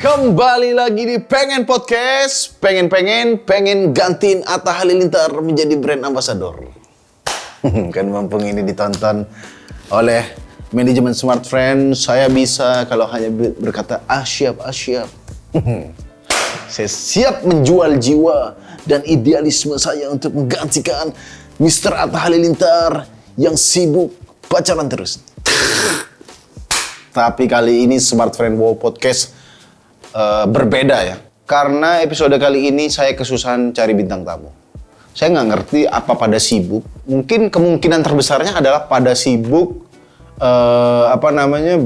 Kembali lagi di Pengen Podcast. Pengen gantiin Atta Halilintar menjadi brand ambassador. Kan mumpung ini ditonton oleh manajemen Smart Friend, saya bisa kalau hanya berkata siap. Saya siap menjual jiwa dan idealisme saya untuk menggantikan Mr. Atta Halilintar yang sibuk pacaran terus. Tapi kali ini Smart Friend Wow Podcast berbeda ya. Karena episode kali ini saya kesusahan cari bintang tamu. Saya nggak ngerti apa pada sibuk. Mungkin kemungkinan terbesarnya adalah pada sibuk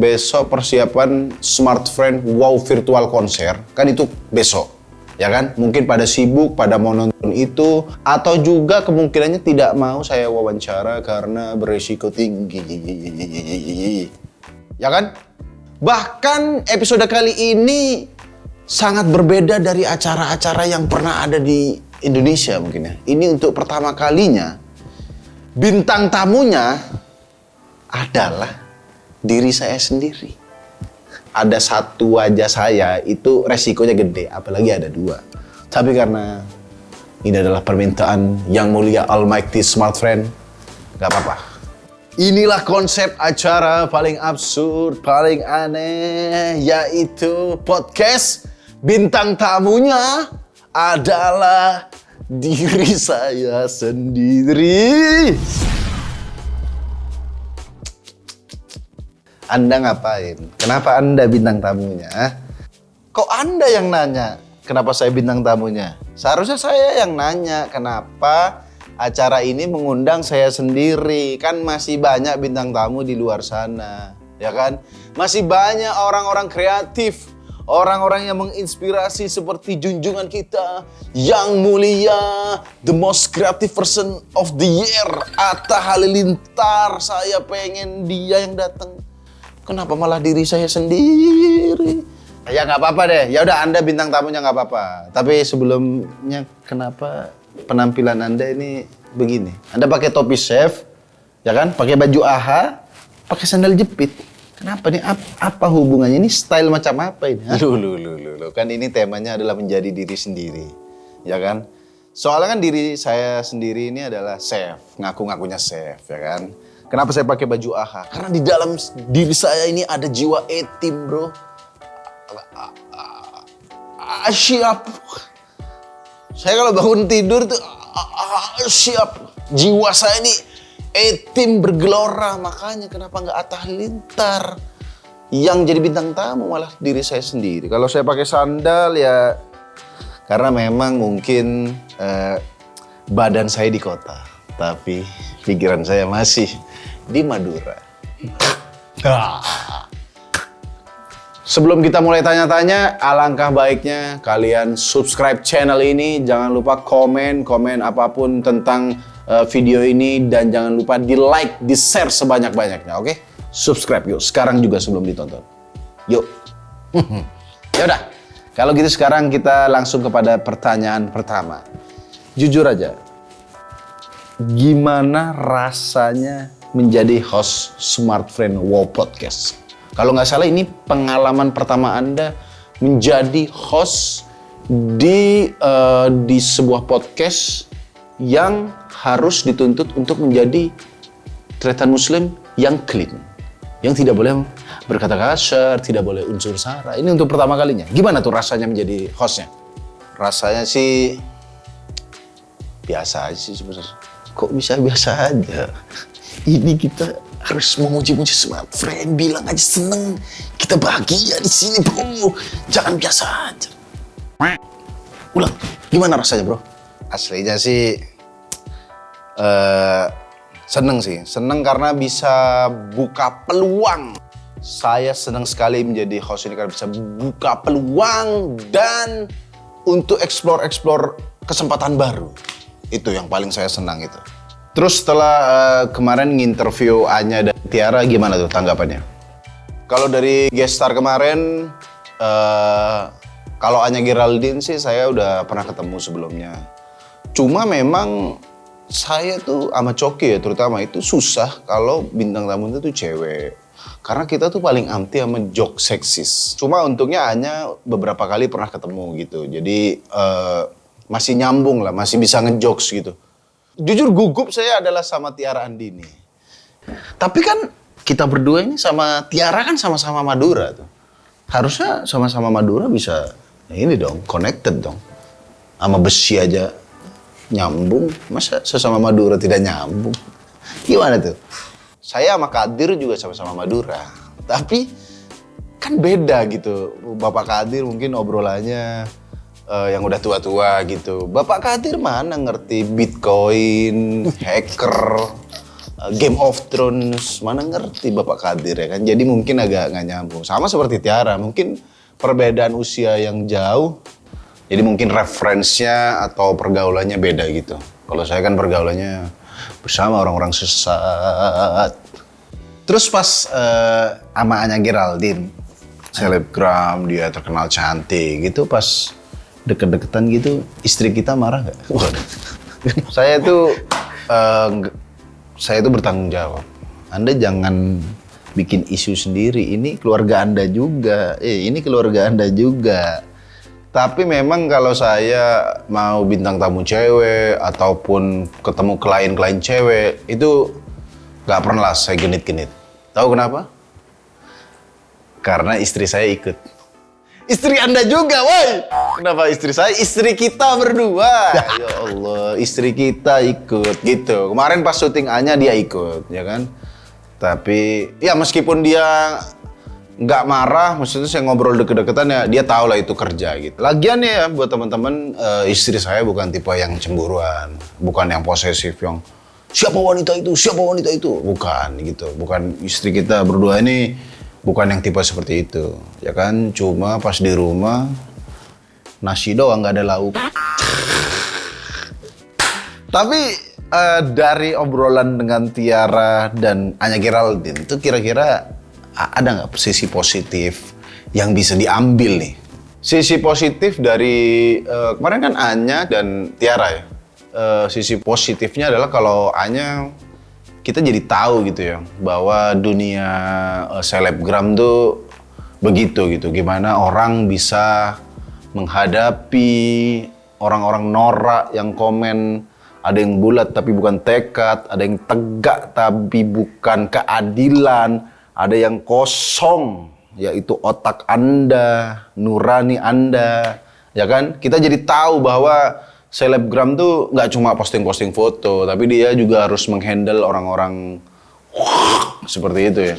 besok persiapan Smart Friend Wow Virtual Konser. Kan itu besok, ya kan? Mungkin pada sibuk, pada mau nonton itu. Atau juga kemungkinannya tidak mau saya wawancara karena berisiko tinggi. Ya kan? Bahkan episode kali ini sangat berbeda dari acara-acara yang pernah ada di Indonesia mungkin ya. Ini untuk pertama kalinya bintang tamunya adalah diri saya sendiri. Ada satu wajah saya itu resikonya gede, apalagi ada dua. Tapi karena ini adalah permintaan yang mulia Almighty Smart Friend, gak apa-apa. Inilah konsep acara paling absurd, paling aneh, yaitu podcast bintang tamunya adalah diri saya sendiri. Anda ngapain? Kenapa Anda bintang tamunya? Kok Anda yang nanya kenapa saya bintang tamunya? Seharusnya saya yang nanya kenapa acara ini mengundang saya sendiri. Kan masih banyak bintang tamu di luar sana, ya kan? Masih banyak orang-orang kreatif, orang-orang yang menginspirasi seperti junjungan kita yang mulia, the most creative person of the year, Atta Halilintar. Saya pengen dia yang datang. Kenapa malah diri saya sendiri? Ya nggak apa-apa deh. Ya udah, Anda bintang tamunya nggak apa-apa. Tapi sebelumnya kenapa penampilan Anda ini begini? Anda pakai topi chef, ya kan? Pakai baju AHA, pakai sandal jepit. Kenapa nih? Apa hubungannya? Ini style macam apa ini? Lu. Kan ini temanya adalah menjadi diri sendiri, ya kan? Soalnya kan diri saya sendiri ini adalah chef, ngaku-ngakunya chef, ya kan? Kenapa saya pakai baju AHA? Karena di dalam diri saya ini ada jiwa etim, bro. Siap. Saya kalau bangun tidur tuh siap. Jiwa saya ini etim bergelora. Makanya kenapa nggak Atta Halilintar yang jadi bintang tamu, malah diri saya sendiri. Kalau saya pakai sandal ya karena memang mungkin badan saya di kota, tapi pikiran saya masih di Madura. Sebelum kita mulai tanya-tanya, alangkah baiknya kalian subscribe channel ini. Jangan lupa komen apapun tentang video ini. Dan jangan lupa di like, di share sebanyak-banyaknya, oke? Subscribe yuk, sekarang juga sebelum ditonton. Yuk. Yaudah, kalau gitu sekarang kita langsung kepada pertanyaan pertama. Jujur aja, gimana rasanya menjadi host Smart Friend Wow Podcast? Kalau nggak salah ini pengalaman pertama Anda menjadi host di sebuah podcast yang harus dituntut untuk menjadi tretan muslim yang clean. Yang tidak boleh berkata kasar, tidak boleh unsur sara. Ini untuk pertama kalinya. Gimana tuh rasanya menjadi hostnya? Rasanya sih biasa aja sih sebenarnya. Kok bisa biasa aja? Ini kita harus memuji-muji Smart Friend, bilang aja seneng, kita bahagia di sini bro, jangan biasa aja. Ulang, gimana rasanya bro? Aslinya sih seneng karena bisa buka peluang. Saya senang sekali menjadi host ini karena bisa buka peluang dan untuk explore kesempatan baru. Itu yang paling saya senang itu. Terus setelah kemarin nginterview Anya dan Tiara, gimana tuh tanggapannya? Kalau dari guest star kemarin, kalau Anya Geraldine sih saya udah pernah ketemu sebelumnya. Cuma memang saya tuh sama Coki ya terutama itu susah kalau bintang tamu itu tuh cewek. Karena kita tuh paling anti sama joke seksis. Cuma untungnya Anya beberapa kali pernah ketemu gitu. Jadi masih nyambung lah, masih bisa ngejokes gitu. Jujur gugup saya adalah sama Tiara Andini. Tapi kan kita berdua ini sama Tiara kan sama-sama Madura tuh. Harusnya sama-sama Madura bisa ini dong, connected dong. Sama besi aja nyambung, masa sesama Madura tidak nyambung? Gimana tuh? Saya sama Kadir juga sama-sama Madura. Tapi kan beda gitu. Bapak Kadir mungkin obrolannya yang udah tua-tua gitu. Bapak Kadir mana ngerti Bitcoin, hacker, Game of Thrones, mana ngerti Bapak Kadir ya kan. Jadi mungkin agak nggak nyambung. Sama seperti Tiara, mungkin perbedaan usia yang jauh. Jadi mungkin referensinya atau pergaulannya beda gitu. Kalau saya kan pergaulannya bersama orang-orang sesat. Terus pas sama Anya Geraldine, selebgram, dia terkenal cantik gitu, pas deket-deketan gitu, istri kita marah nggak? Saya tuh bertanggung jawab. Anda jangan bikin isu sendiri, ini keluarga Anda juga, ini keluarga Anda juga. Tapi memang kalau saya mau bintang tamu cewek ataupun ketemu klien-klien cewek, itu nggak pernah saya genit-genit. Tahu kenapa? Karena istri saya ikut. Istri Anda juga, woi! Kenapa istri saya? Istri kita berdua. Ya Allah, istri kita ikut gitu. Kemarin pas syuting Anya dia ikut, ya kan? Tapi ya meskipun dia nggak marah, maksudnya saya ngobrol deket-deketan ya, dia tahu lah itu kerja gitu. Lagian ya buat teman-teman, istri saya bukan tipe yang cemburuan, bukan yang posesif yang siapa wanita itu, bukan gitu. Bukan, istri kita berdua ini bukan yang tipe seperti itu, ya kan? Cuma pas di rumah nasi doang nggak ada lauk. Tapi dari obrolan dengan Tiara dan Anya Geraldine itu kira-kira ada nggak sisi positif yang bisa diambil nih? Sisi positif dari kemarin kan Anya dan Tiara ya. Sisi positifnya adalah kalau Anya, kita jadi tahu gitu ya bahwa dunia selebgram tuh begitu gitu. Gimana orang bisa menghadapi orang-orang norak yang komen, ada yang bulat tapi bukan tekad, ada yang tegak tapi bukan keadilan, ada yang kosong yaitu otak Anda, nurani Anda, ya kan? Kita jadi tahu bahwa selebgram tuh nggak cuma posting-posting foto, tapi dia juga harus menghandle orang-orang seperti itu ya.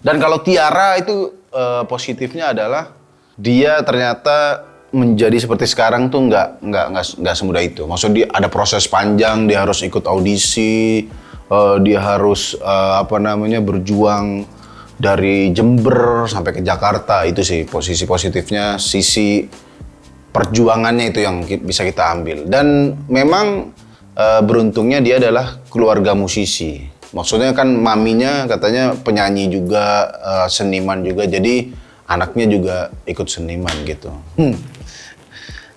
Dan kalau Tiara itu positifnya adalah dia ternyata menjadi seperti sekarang tuh nggak semudah itu. Maksudnya dia ada proses panjang, dia harus ikut audisi, dia harus berjuang dari Jember sampai ke Jakarta. Itu sih posisi positifnya, sisi perjuangannya itu yang bisa kita ambil. Dan memang beruntungnya dia adalah keluarga musisi. Maksudnya kan maminya katanya penyanyi juga, seniman juga, jadi anaknya juga ikut seniman gitu.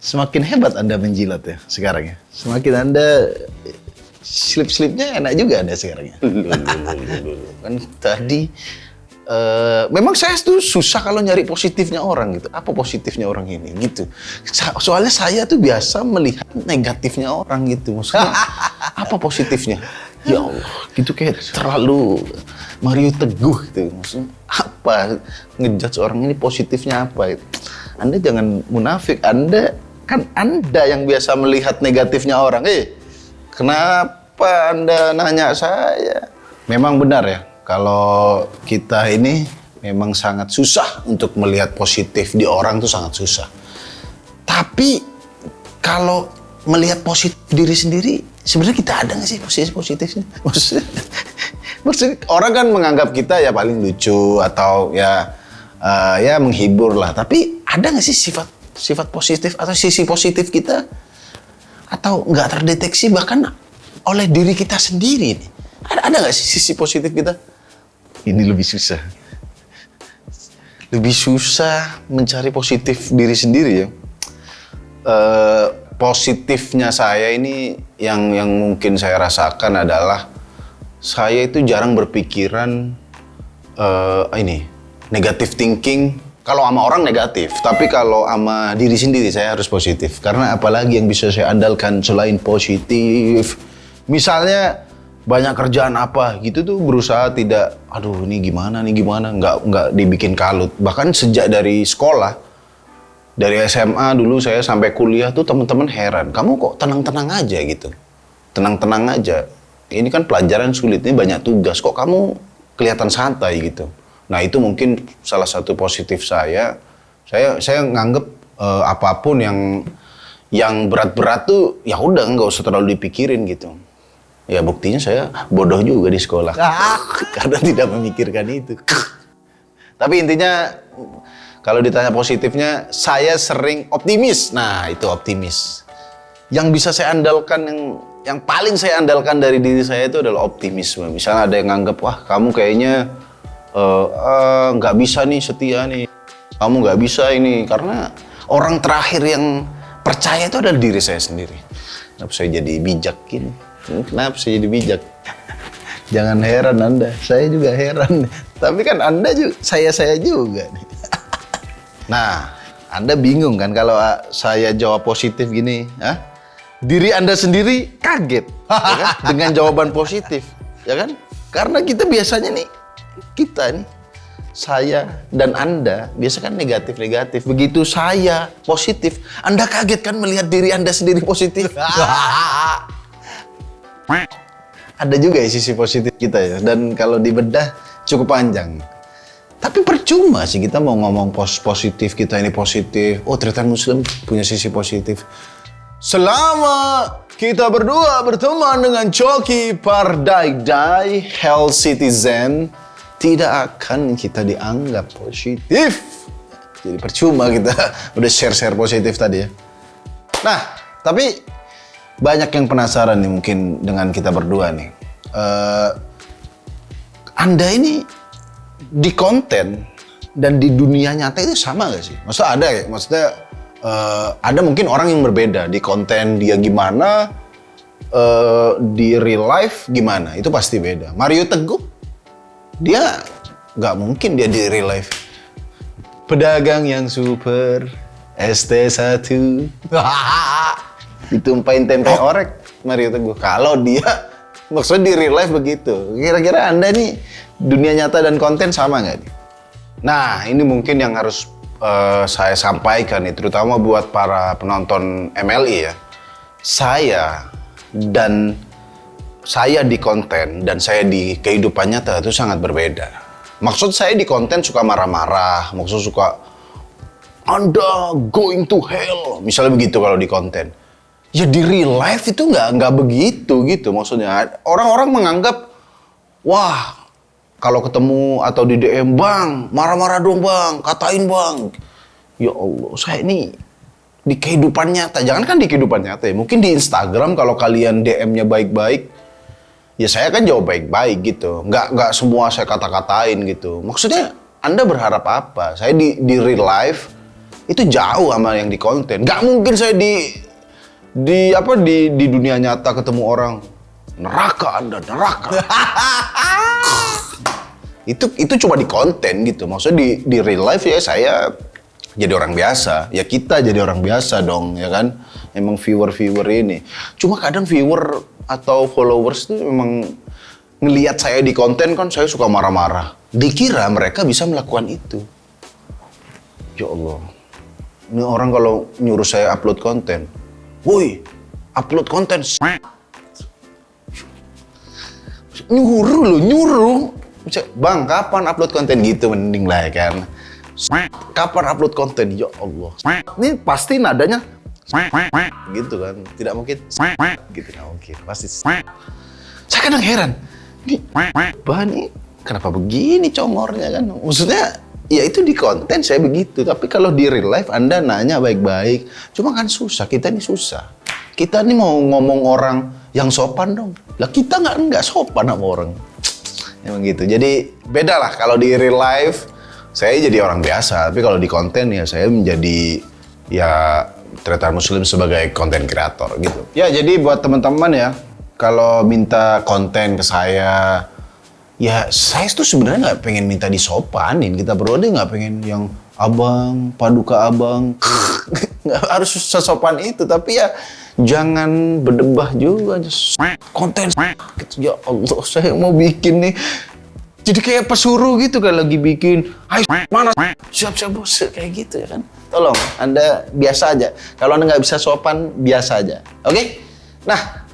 Semakin hebat Anda menjilat ya sekarang ya. Semakin Anda slip-slipnya enak juga Anda sekarang ya. Kan tadi memang saya tuh susah kalau nyari positifnya orang gitu. Apa positifnya orang ini gitu. Soalnya saya tuh biasa melihat negatifnya orang gitu. Maksudnya apa positifnya? Ya Allah, gitu kayak terlalu Mario Teguh gitu. Maksudnya apa? Ngejudge orang ini positifnya apa? Anda jangan munafik. Anda yang biasa melihat negatifnya orang. Kenapa Anda nanya saya? Memang benar ya. Kalau kita ini memang sangat susah untuk melihat positif di orang tuh sangat susah. Tapi kalau melihat positif diri sendiri, sebenarnya kita ada nggak sih posisi positifnya? Maksudnya orang kan menganggap kita ya paling lucu atau ya menghibur lah. Tapi ada nggak sih sifat positif atau sisi positif kita atau nggak terdeteksi bahkan oleh diri kita sendiri nih? Ada nggak sih sisi positif kita? Ini lebih susah. Lebih susah mencari positif diri sendiri ya. Positifnya saya ini yang mungkin saya rasakan adalah saya itu jarang berpikiran ini negative thinking. Kalau sama orang negatif, tapi kalau sama diri sendiri saya harus positif. Karena apalagi yang bisa saya andalkan selain positif. Misalnya banyak kerjaan apa gitu tuh berusaha tidak, aduh ini gimana, nggak dibikin kalut. Bahkan sejak dari sekolah, dari SMA dulu saya sampai kuliah tuh teman-teman heran, kamu kok tenang-tenang aja gitu. Tenang-tenang aja. Ini kan pelajaran sulit, ini banyak tugas, kok kamu kelihatan santai gitu. Nah itu mungkin salah satu positif saya. Saya nganggep apapun yang berat-berat tuh ya udah nggak usah terlalu dipikirin gitu. Ya buktinya saya bodoh juga di sekolah karena tidak memikirkan itu. Tapi intinya kalau ditanya positifnya, saya sering optimis. Nah itu optimis. Yang bisa saya andalkan, yang paling saya andalkan dari diri saya itu adalah optimisme. Misalnya ada yang nganggep, wah kamu kayaknya nggak bisa nih setia nih, kamu nggak bisa ini, karena orang terakhir yang percaya itu adalah diri saya sendiri. Kenapa saya jadi bijak gini? Kenapa saya jadi bijak? Jangan heran Anda, saya juga heran. Tapi kan Anda juga, saya juga nih. Nah, Anda bingung kan kalau saya jawab positif gini, Hah? Diri Anda sendiri kaget ya kan? Dengan jawaban positif, ya kan? Karena kita biasanya nih, kita nih, saya dan Anda biasa kan negatif-negatif. Begitu saya positif, Anda kaget kan melihat diri Anda sendiri positif. Ada juga ya sisi positif kita ya, dan kalau dibedah cukup panjang. Tapi percuma sih kita mau ngomong positif, kita ini positif. Oh ternyata Muslim punya sisi positif. Selama kita berdua berteman dengan Coki Pardaidai, Health Citizen, tidak akan kita dianggap positif. Jadi percuma kita udah share-share positif tadi ya. Nah, tapi banyak yang penasaran nih mungkin dengan kita berdua nih. Anda ini di konten dan di dunia nyata itu sama gak sih? Maksudnya ada ya? Maksudnya ada mungkin orang yang berbeda. Di konten dia gimana, di real life gimana? Itu pasti beda. Mario Teguh, dia nggak mungkin dia di real life pedagang yang super ST1 ditumpahin tempe orek Mario Teguh. Kalau dia maksudnya di real life begitu, kira-kira Anda nih dunia nyata dan konten sama nggak nih? Nah ini mungkin yang harus saya sampaikan nih, terutama buat para penonton MLI ya. Saya di konten dan saya di kehidupan nyata itu sangat berbeda. Maksud saya di konten suka marah-marah, maksud suka Anda going to hell, misalnya begitu kalau di konten. Ya di real life itu nggak begitu gitu maksudnya. Orang-orang menganggap, wah kalau ketemu atau di DM bang, marah-marah dong bang, katain bang. Ya Allah, saya ini di kehidupan nyata, jangan kan di kehidupan nyata ya, mungkin di Instagram kalau kalian DM-nya baik-baik, ya saya kan jawab baik-baik gitu. Nggak semua saya kata-katain gitu. Maksudnya Anda berharap apa? Saya di real life itu jauh sama yang di konten. Nggak mungkin saya di dunia nyata ketemu orang neraka Anda, neraka. itu cuma di konten gitu. Maksudnya di real life ya saya jadi orang biasa. Ya kita jadi orang biasa dong, ya kan? Emang viewer ini. Cuma kadang viewer atau followers itu memang ngelihat saya di konten kan saya suka marah-marah. Dikira mereka bisa melakukan itu. Ya Allah. Ini orang kalau nyuruh saya upload konten, woi, upload konten. Nyuruh. Bang, kapan upload konten gitu mending lah ya kan. Kapan upload konten? Ya Allah. Ini pasti nadanya gitu kan. Tidak mungkin gitu, nggak mungkin. Pasti. Saya kadang heran. Ini bahan ini kenapa begini congornya kan? Maksudnya ya itu di konten saya begitu, tapi kalau di real life Anda nanya baik-baik. Cuma kan susah, kita ini susah. Kita ini mau ngomong orang yang sopan dong. Lah kita nggak sopan sama orang. Emang gitu. Jadi beda lah kalau di real life saya jadi orang biasa, tapi kalau di konten ya saya menjadi ya ternyata Muslim sebagai konten kreator gitu. Ya jadi buat teman-teman ya, kalau minta konten ke saya Ya saya tuh sebenarnya nggak pengen minta disopanin, kita berdua deh nggak pengen yang abang, paduka abang, nggak harus sesopan itu, tapi ya jangan berdebah juga, konten gitu. Ya Allah, saya mau bikin nih, jadi kayak pesuruh gitu kan lagi bikin, ayo mana, siap-siap bos, kayak gitu ya kan. Tolong, Anda biasa aja, kalau Anda nggak bisa sopan, biasa aja, oke? Nah,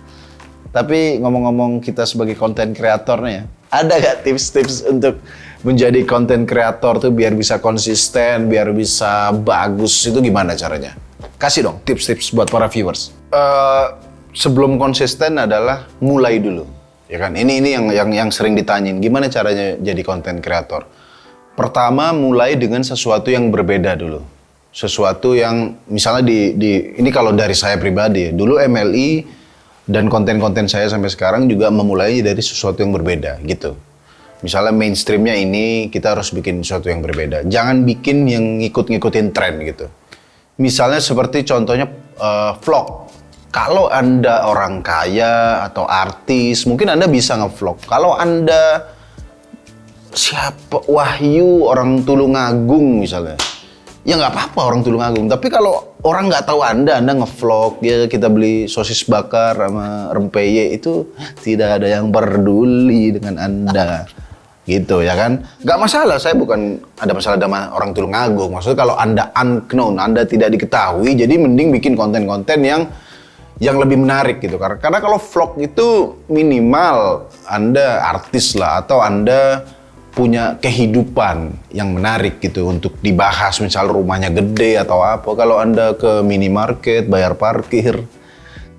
tapi ngomong-ngomong kita sebagai konten kreator nih ya, ada gak tips-tips untuk menjadi konten kreator tuh biar bisa konsisten, biar bisa bagus, itu gimana caranya? Kasih dong tips-tips buat para viewers. Sebelum konsisten adalah mulai dulu, ya kan? Ini yang sering ditanyain, gimana caranya jadi konten kreator? Pertama, mulai dengan sesuatu yang berbeda dulu. Sesuatu yang misalnya ini kalau dari saya pribadi ya, dulu MLI dan konten-konten saya sampai sekarang juga memulainya dari sesuatu yang berbeda gitu. Misalnya mainstreamnya ini, kita harus bikin sesuatu yang berbeda. Jangan bikin yang ngikut-ngikutin tren gitu. Misalnya seperti contohnya vlog. Kalau Anda orang kaya atau artis, mungkin Anda bisa nge-vlog. Kalau Anda siapa, Wahyu orang Tulungagung misalnya, ya nggak apa-apa orang Tulungagung. Tapi kalau orang nggak tahu Anda nge-vlog, ya kita beli sosis bakar sama rempeyek, itu tidak ada yang peduli dengan Anda. Gitu ya kan? Nggak masalah, saya bukan ada masalah sama orang Tulungagung. Maksudnya kalau Anda unknown, Anda tidak diketahui, jadi mending bikin konten-konten yang lebih menarik gitu. Karena kalau vlog itu minimal Anda artis lah, atau Anda punya kehidupan yang menarik gitu untuk dibahas, misal rumahnya gede atau apa. Kalau Anda ke minimarket, bayar parkir,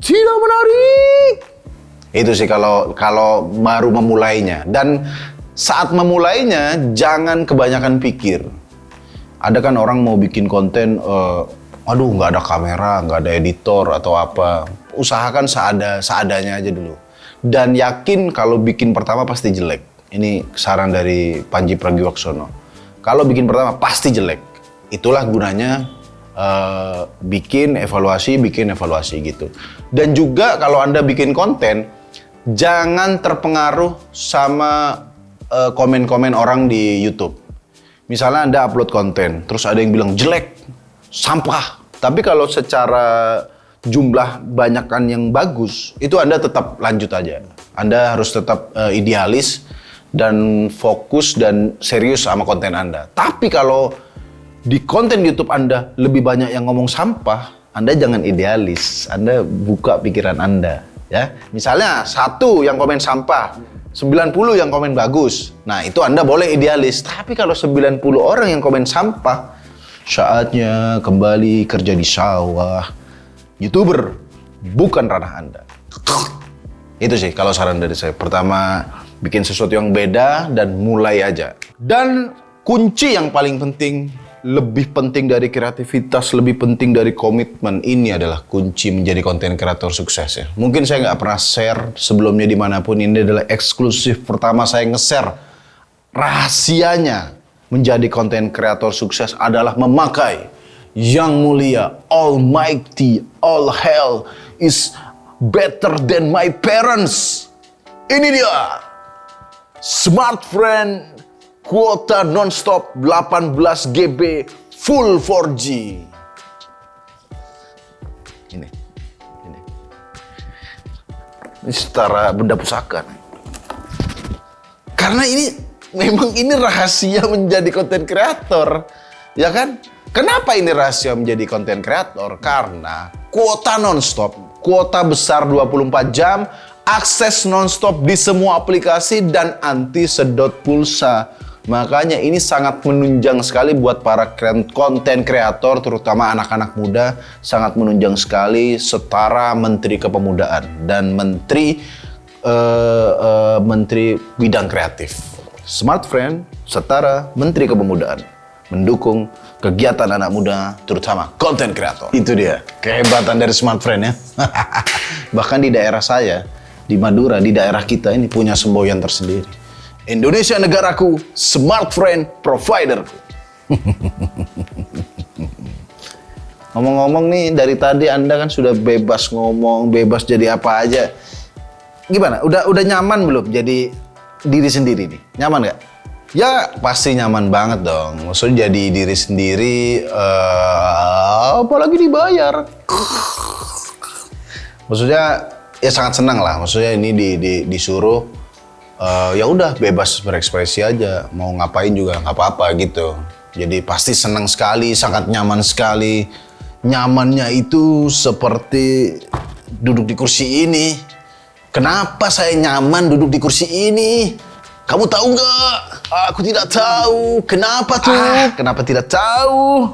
tidak menarik. Itu sih kalau baru memulainya. Dan saat memulainya, jangan kebanyakan pikir. Ada kan orang mau bikin konten, aduh nggak ada kamera, nggak ada editor atau apa. Usahakan seadanya aja dulu. Dan yakin kalau bikin pertama pasti jelek. Ini saran dari Panji Pragiwaksono. Kalau bikin pertama pasti jelek. Itulah gunanya bikin evaluasi gitu. Dan juga kalau Anda bikin konten, jangan terpengaruh sama komen-komen orang di YouTube. Misalnya Anda upload konten, terus ada yang bilang jelek, sampah. Tapi kalau secara jumlah banyakan yang bagus, itu Anda tetap lanjut aja. Anda harus tetap idealis dan fokus dan serius sama konten Anda. Tapi kalau di konten YouTube Anda lebih banyak yang ngomong sampah, Anda jangan idealis. Anda buka pikiran Anda, ya. Misalnya 1 yang komen sampah, 90 yang komen bagus. Nah, itu Anda boleh idealis. Tapi kalau 90 orang yang komen sampah, saatnya kembali kerja di sawah. YouTuber bukan ranah Anda. Itu sih kalau saran dari saya. Pertama, bikin sesuatu yang beda dan mulai aja. Dan kunci yang paling penting, lebih penting dari kreativitas, lebih penting dari komitmen, ini adalah kunci menjadi konten kreator sukses ya. Mungkin saya nggak pernah share sebelumnya dimanapun, ini adalah eksklusif pertama saya nge-share. Rahasianya menjadi konten kreator sukses adalah memakai Yang Mulia, Almighty, All Hell is better than my parents. Ini dia, Smartfren kuota nonstop 18 GB full 4G. Ini setara benda pusaka. Karena memang ini rahasia menjadi konten kreator, ya kan? Kenapa ini rahasia menjadi konten kreator? Karena kuota nonstop, kuota besar 24 jam, akses nonstop di semua aplikasi dan anti sedot pulsa. Makanya ini sangat menunjang sekali buat para konten kreator, terutama anak-anak muda, sangat menunjang sekali, setara Menteri Kepemudaan dan Menteri Bidang Kreatif. Smartfren setara Menteri Kepemudaan, mendukung kegiatan anak muda, terutama konten kreator. Itu dia kehebatan dari Smartfren ya. Bahkan di daerah saya, di Madura, di daerah kita ini punya semboyan tersendiri. Indonesia negaraku, Smartfren providerku. Ngomong-ngomong nih, dari tadi Anda kan sudah bebas ngomong, bebas jadi apa aja. Gimana? Udah nyaman belum jadi diri sendiri nih, nyaman nggak? Ya pasti nyaman banget dong. Maksudnya jadi diri sendiri, apalagi dibayar. Maksudnya ya sangat senang lah. Maksudnya ini disuruh ya udah bebas berekspresi aja. Mau ngapain juga nggak apa-apa gitu. Jadi pasti senang sekali, sangat nyaman sekali. Nyamannya itu seperti duduk di kursi ini. Kenapa saya nyaman duduk di kursi ini? Kamu tahu nggak? Aku tidak tahu. Kenapa tuh? Kenapa tidak tahu?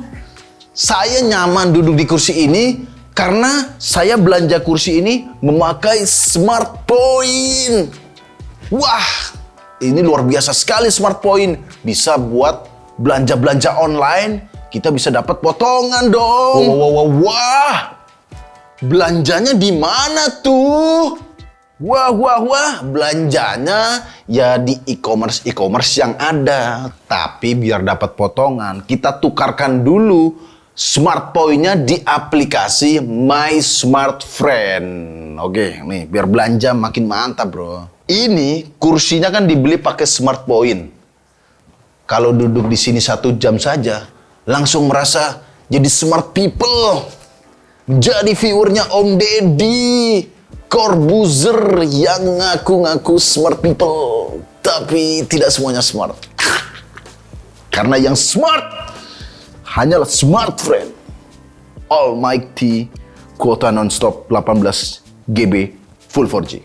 Saya nyaman duduk di kursi ini karena saya belanja kursi ini memakai Smart Point. Wah, ini luar biasa sekali Smart Point. Bisa buat belanja-belanja online, kita bisa dapat potongan dong. Wah. Belanjanya di mana tuh? Wah, belanjanya ya di e-commerce yang ada. Tapi biar dapat potongan, kita tukarkan dulu Smart Point-nya di aplikasi My Smart Friend. Oke, nih biar belanja makin mantap, bro. Ini kursinya kan dibeli pakai Smart Point. Kalau duduk di sini 1 jam saja, langsung merasa jadi smart people. Jadi viewernya Om Deddy Corbuzier yang ngaku-ngaku smart people, tapi tidak semuanya smart. Karena yang smart hanyalah Smart Friend Almighty kuota nonstop 18 GB full 4G.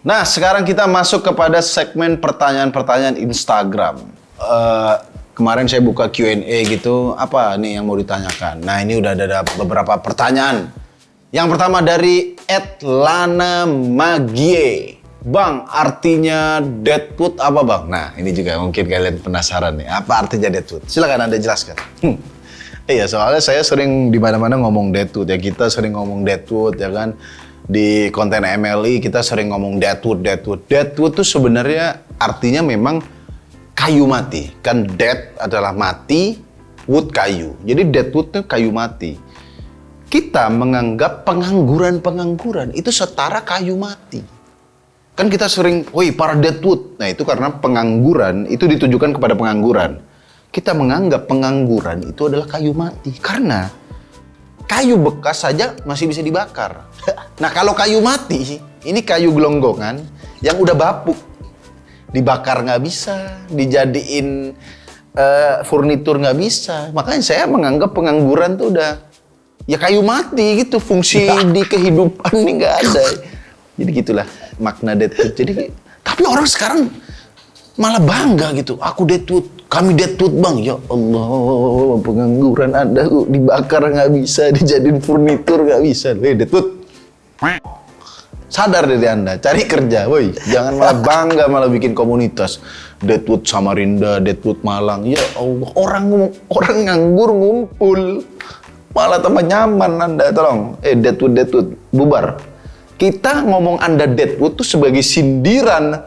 Nah, sekarang kita masuk kepada segmen pertanyaan-pertanyaan Instagram. Kemarin saya buka Q&A gitu, apa nih yang mau ditanyakan? Nah, ini udah ada beberapa pertanyaan. Yang pertama dari @lana_magie. Bang, artinya deadwood apa bang? Nah, ini juga mungkin kalian penasaran nih. Apa artinya deadwood? Silakan Anda jelaskan. Iya, soalnya saya sering di mana-mana ngomong deadwood ya. Kita sering ngomong deadwood ya kan. Di konten MLI kita sering ngomong deadwood. Deadwood tuh sebenarnya artinya memang kayu mati. Kan dead adalah mati, wood kayu. Jadi deadwood tuh kayu mati. Kita menganggap pengangguran itu setara kayu mati. Kan kita sering, woi para deadwood. Nah itu karena pengangguran, itu ditujukan kepada pengangguran. Kita menganggap pengangguran itu adalah kayu mati. Karena kayu bekas saja masih bisa dibakar. Nah kalau kayu mati, ini kayu gelonggongan yang udah bapuk. Dibakar nggak bisa, dijadiin furnitur nggak bisa. Makanya saya menganggap pengangguran tuh udah ya kayu mati gitu, fungsi di kehidupan ini nggak ada. Jadi gitulah makna deadwood. Jadi tapi orang sekarang malah bangga gitu. Aku deadwood, kami deadwood bang. Ya Allah, pengangguran Anda dibakar nggak bisa, dijadiin furnitur nggak bisa. Deadwood. Sadar dari Anda, cari kerja, woi. Jangan malah bangga malah bikin komunitas. Deadwood Samarinda, Deadwood Malang. Ya Allah, orang nganggur ngumpul. Malah tambah nyaman Anda, tolong. Deadwood, bubar. Kita ngomong Anda deadwood tuh sebagai sindiran,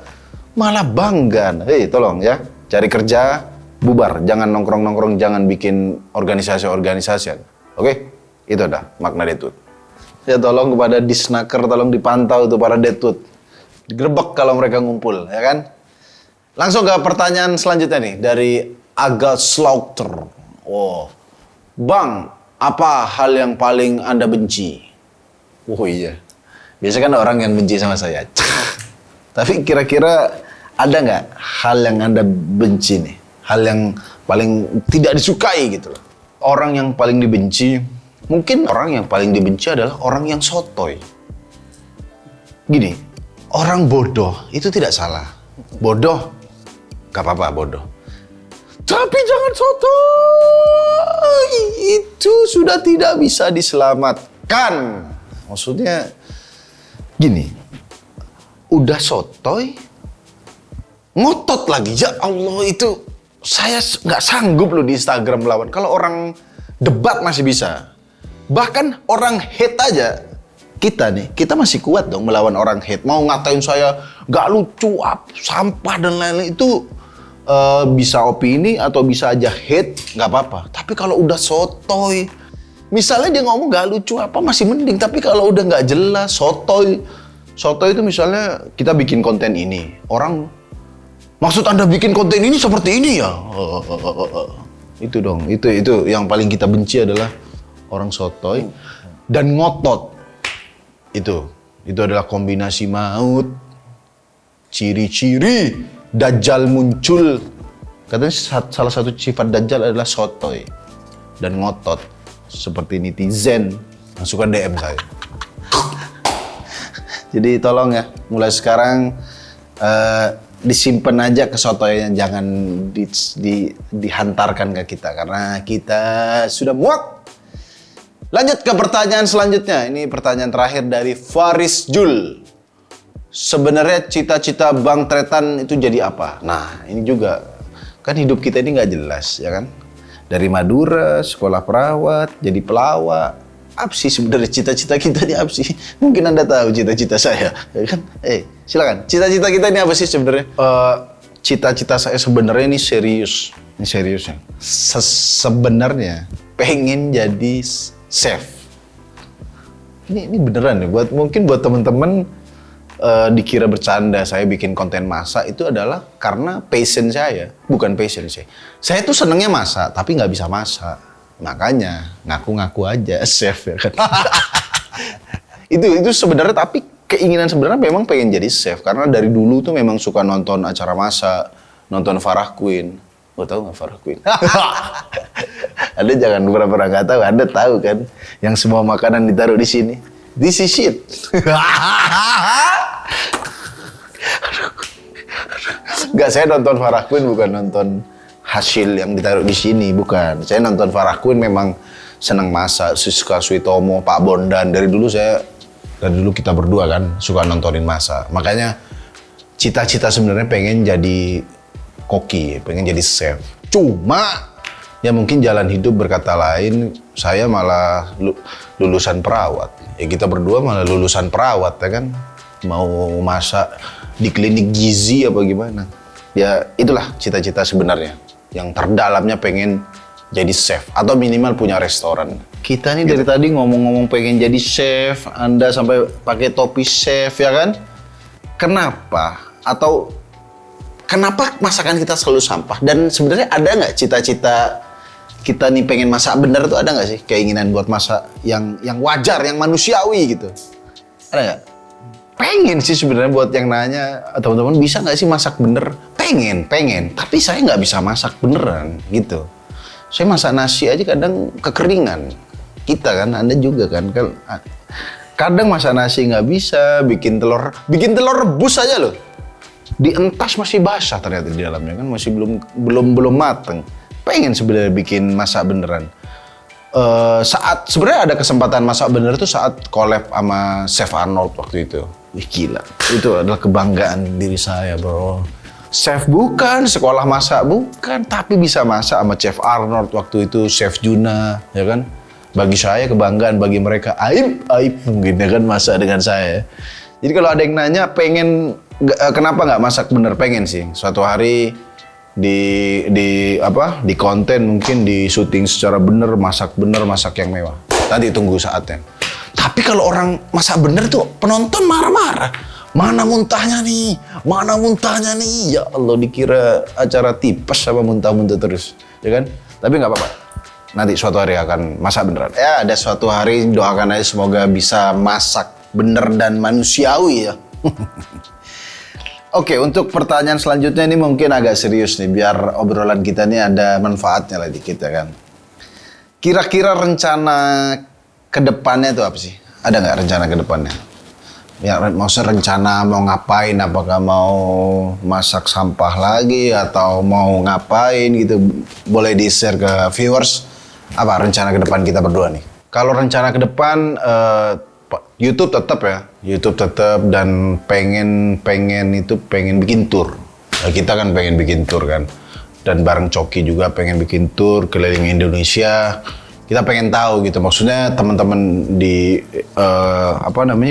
malah bangga. Tolong ya, cari kerja, bubar. Jangan nongkrong-nongkrong, jangan bikin organisasi-organisasi. Oke? Itu dah makna deadwood. Ya tolong kepada disnaker, tolong dipantau tuh para deadwood. Digerebek kalau mereka ngumpul, ya kan? Langsung ke pertanyaan selanjutnya nih, dari Aga Slaughter. Bang, apa hal yang paling Anda benci? Oh iya, biasanya kan orang yang benci sama saya. Tapi kira-kira ada nggak hal yang Anda benci nih? Hal yang paling tidak disukai gitu loh. Orang yang paling dibenci, mungkin orang yang paling dibenci adalah orang yang sotoy. Gini, orang bodoh itu tidak salah. Bodoh, gak apa-apa bodoh. Tapi jangan sotoy, itu sudah tidak bisa diselamatkan. Maksudnya gini, udah sotoy, ngotot lagi. Ya Allah, itu saya nggak sanggup loh di Instagram melawan. Kalau orang debat masih bisa. Bahkan orang hate aja, kita masih kuat dong melawan orang hate. Mau ngatain saya nggak lucu, sampah dan lain-lain, itu bisa opini atau bisa aja hate, nggak apa-apa. Tapi kalau udah sotoy, misalnya dia ngomong nggak lucu apa masih mending. Tapi kalau udah nggak jelas, sotoy itu misalnya kita bikin konten ini, orang Maksud Anda bikin konten ini seperti ini ya? Itu dong, itu yang paling kita benci adalah orang sotoy dan ngotot. Itu adalah kombinasi maut, ciri-ciri Dajjal muncul. Katanya salah satu sifat Dajjal adalah sotoy dan ngotot. Seperti netizen yang suka DM saya. Jadi tolong ya, mulai sekarang disimpan aja kesotoyannya, jangan dihantarkan ke kita karena kita sudah muak. Lanjut ke pertanyaan selanjutnya. Ini pertanyaan terakhir dari Faris Jul. Sebenarnya cita-cita Bang Tretan itu jadi apa? Nah, ini juga kan hidup kita ini nggak jelas, ya kan? Dari Madura, sekolah perawat, jadi pelawak. Apa sih sebenarnya cita-cita kita ini apa sih? Mungkin Anda tahu cita-cita saya, ya kan? Silakan. Cita-cita kita ini apa sih sebenarnya? Cita-cita saya sebenarnya ini serius. Ini serius ya. Sebenarnya pengen jadi chef. Ini beneran nih. Mungkin buat teman-teman dikira bercanda saya bikin konten masak itu adalah karena passion saya, bukan passion saya. Saya tuh senengnya masak, tapi nggak bisa masak. Makanya ngaku-ngaku aja chef ya kan. itu sebenarnya, tapi keinginan sebenarnya memang pengen jadi chef karena dari dulu tuh memang suka nonton acara masak, nonton Farah Queen. Lo tahu nggak Farah Queen? Anda jangan pura-pura nggak tahu, Anda tahu kan? Yang semua makanan ditaruh di sini. This is shit. Nggak, saya nonton Farah Queen bukan nonton hasil yang ditaruh di sini, bukan. Saya nonton Farah Queen memang senang masak, Siska Suitomo, Pak Bondan. Dari dulu kita berdua kan suka nontonin masak. Makanya cita-cita sebenarnya pengen jadi koki, pengen jadi chef. Cuma ya mungkin jalan hidup berkata lain, saya malah lulusan perawat. Ya kita berdua malah lulusan perawat ya kan. Mau masak di klinik gizi apa gimana. Ya itulah cita-cita sebenarnya. Yang terdalamnya pengen jadi chef atau minimal punya restoran. Kita nih dari tadi ngomong-ngomong pengen jadi chef, Anda sampai pakai topi chef ya kan? Kenapa? Atau kenapa masakan kita selalu sampah? Dan sebenarnya ada nggak cita-cita kita nih pengen masak bener tuh, ada nggak sih keinginan buat masak yang wajar, yang manusiawi gitu? Ada nggak? Pengen sih sebenarnya buat yang nanya, teman-teman bisa nggak sih masak bener? Pengen. Tapi saya nggak bisa masak beneran gitu. Saya masak nasi aja kadang kekeringan. Kita kan, Anda juga kan. Kadang masak nasi nggak bisa, bikin telur rebus aja loh. Dientas masih basah ternyata di dalamnya kan, masih belum mateng. Pengen sebenarnya bikin masak beneran. Saat sebenarnya ada kesempatan masak bener tuh saat collab sama Chef Arnold waktu itu. Wih gila, itu adalah kebanggaan diri saya bro. Chef bukan, sekolah masak bukan, tapi bisa masak sama Chef Arnold waktu itu, Chef Juna, ya kan? Bagi saya kebanggaan, bagi mereka aib mungkin ya kan masak dengan saya. Jadi kalau ada yang nanya pengen kenapa nggak masak bener, pengen sih. Suatu hari di konten mungkin di syuting secara bener, masak yang mewah. Nanti tunggu saatnya. Tapi kalau orang masak bener tuh penonton marah-marah. Mana muntahnya nih? Ya Allah, dikira acara tipes sama muntah-muntah terus, ya kan? Tapi nggak apa-apa. Nanti suatu hari akan masak beneran. Ya ada suatu hari, doakan aja semoga bisa masak bener dan manusiawi ya. Oke, untuk pertanyaan selanjutnya ini mungkin agak serius nih, biar obrolan kita ini ada manfaatnya lah dikit ya kan. Kira-kira rencana kedepannya itu apa sih? Ada nggak rencana kedepannya? Ya maksudnya rencana mau ngapain? Apakah mau masak sampah lagi atau mau ngapain gitu? Boleh di-share ke viewers. Apa rencana ke depan kita berdua nih? Kalau rencana ke depan YouTube tetap ya. YouTube tetap dan pengen bikin tour. Nah, kita kan pengen bikin tour kan. Dan bareng Coki juga pengen bikin tour keliling Indonesia. Kita pengen tahu gitu, maksudnya teman-teman di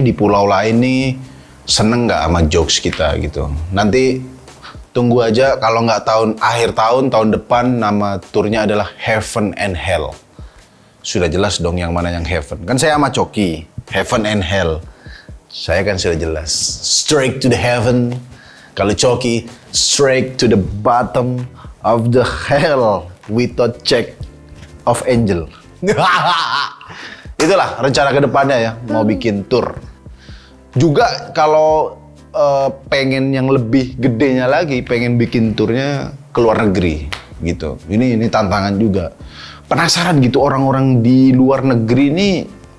di pulau lain nih seneng nggak sama jokes kita gitu. Nanti tunggu aja, kalau nggak akhir tahun depan nama turnya adalah Heaven and Hell. Sudah jelas dong yang mana yang Heaven. Kan saya sama Coki, Heaven and Hell. Saya kan sudah jelas, straight to the heaven. Kalau Coki, straight to the bottom of the hell without check of angel. Itulah rencana ke depannya ya, mau bikin tour. Juga kalau pengen yang lebih gedenya lagi, pengen bikin turnya ke luar negeri gitu. Ini tantangan juga. Penasaran gitu orang-orang di luar negeri ini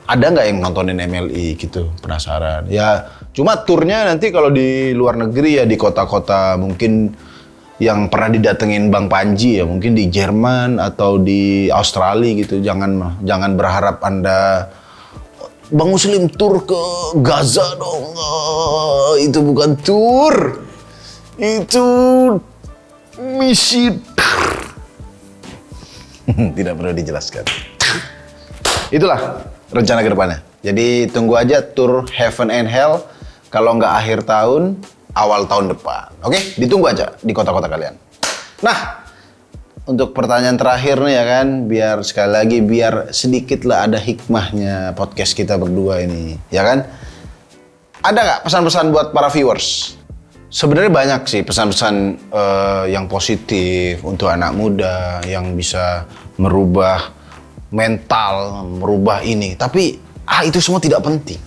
ada nggak yang nontonin MLI gitu, penasaran. Ya cuma turnya nanti kalau di luar negeri ya di kota-kota mungkin yang pernah didatengin Bang Panji ya, mungkin di Jerman atau di Australia gitu. Jangan berharap Anda Bang Muslim tur ke Gaza dong. Itu bukan tur. Itu misi. Tidak perlu dijelaskan. Itulah rencana ke depannya. Jadi tunggu aja tur Heaven and Hell. Kalau nggak akhir tahun, awal tahun depan. Oke? Ditunggu aja di kota-kota kalian. Nah, untuk pertanyaan terakhir nih ya kan, biar sedikit lah ada hikmahnya podcast kita berdua ini, ya kan? Ada nggak pesan-pesan buat para viewers? Sebenarnya banyak sih pesan-pesan yang positif untuk anak muda yang bisa merubah mental, merubah ini. Tapi itu semua tidak penting.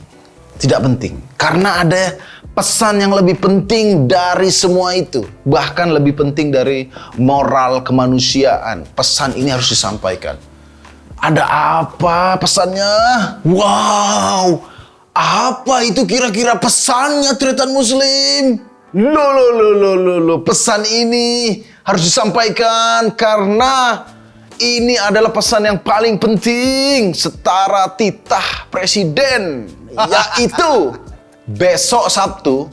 Tidak penting. Karena ada pesan yang lebih penting dari semua itu. Bahkan lebih penting dari moral kemanusiaan. Pesan ini harus disampaikan. Ada apa pesannya? Wow! Apa itu kira-kira pesannya Tretan Muslim? Loh, pesan ini harus disampaikan karena ini adalah pesan yang paling penting setara titah presiden, yaitu besok Sabtu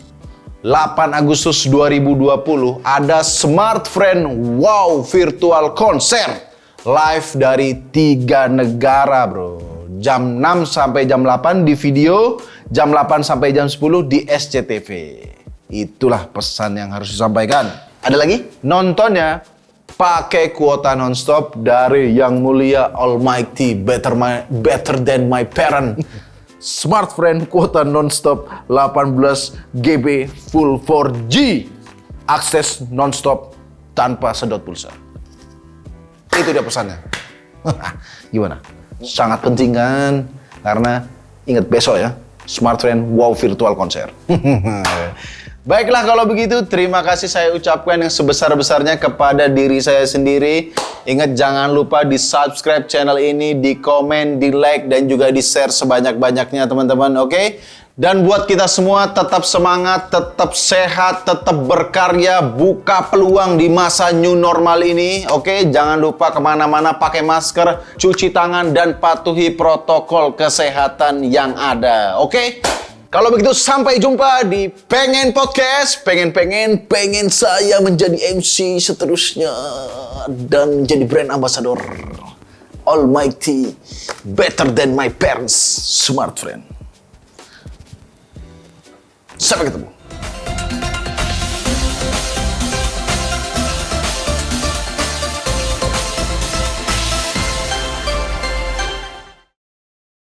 8 Agustus 2020 ada Smart Friend Wow Virtual Concert live dari 3 negara bro. Jam 6 sampai jam 8 di video, jam 8 sampai jam 10 di SCTV. Itulah pesan yang harus disampaikan. Ada lagi? Nontonnya pakai kuota nonstop dari Yang Mulia Almighty, better than my parent. Smart Friend kuota nonstop 18 GB full 4G. Akses nonstop tanpa sedot pulsa. Itu dia pesannya. Gimana? Sangat penting kan? Karena ingat besok ya, Smart Friend Wow Virtual Concert. Baiklah kalau begitu, terima kasih saya ucapkan yang sebesar-besarnya kepada diri saya sendiri. Ingat jangan lupa di subscribe channel ini, di komen, di like, dan juga di share sebanyak-banyaknya teman-teman, oke? Dan buat kita semua tetap semangat, tetap sehat, tetap berkarya, buka peluang di masa new normal ini, oke? Jangan lupa kemana-mana pakai masker, cuci tangan, dan patuhi protokol kesehatan yang ada, oke? Kalau begitu sampai jumpa di Pengen Podcast. Pengen saya menjadi MC seterusnya dan jadi brand ambassador Almighty, better than my parents, Smart Friend. Sampai ketemu.